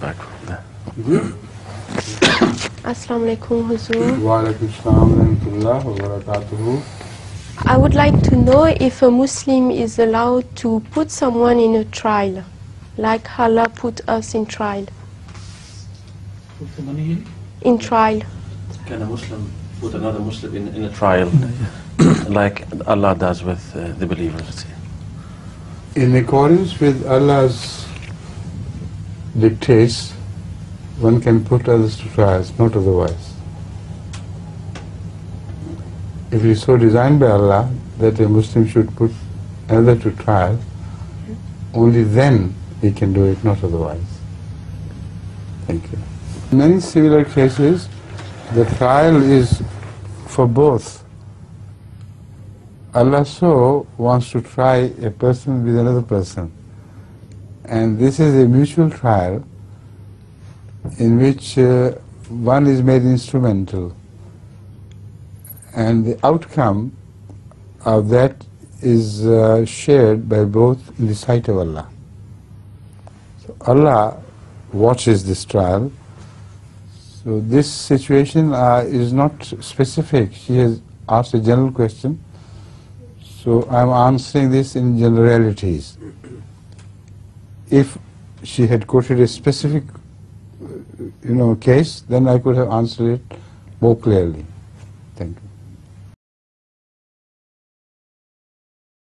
Back from there. Assalamu alaikum, Huzoor. Wa alaikum assalam wa rahmatullahi wa barakatuhu. I would like to know if a Muslim is allowed to put someone in a trial, like Allah put us in trial. Put the money in? In trial. Can a Muslim put another Muslim in a trial, like Allah does with the believers? In accordance with Allah's dictates, one can put others to trials, not otherwise. If it is so designed by Allah that a Muslim should put another to trial, only then he can do it, not otherwise. Thank you. In many similar cases, the trial is for both. Allah so wants to try a person with another person, and this is a mutual trial in which one is made instrumental, and the outcome of that is shared by both in the sight of Allah. So Allah watches this trial. So this situation is not specific. She has asked a general question, so I am answering this in generalities. If she had quoted a specific case, then I could have answered it more clearly. Thank you.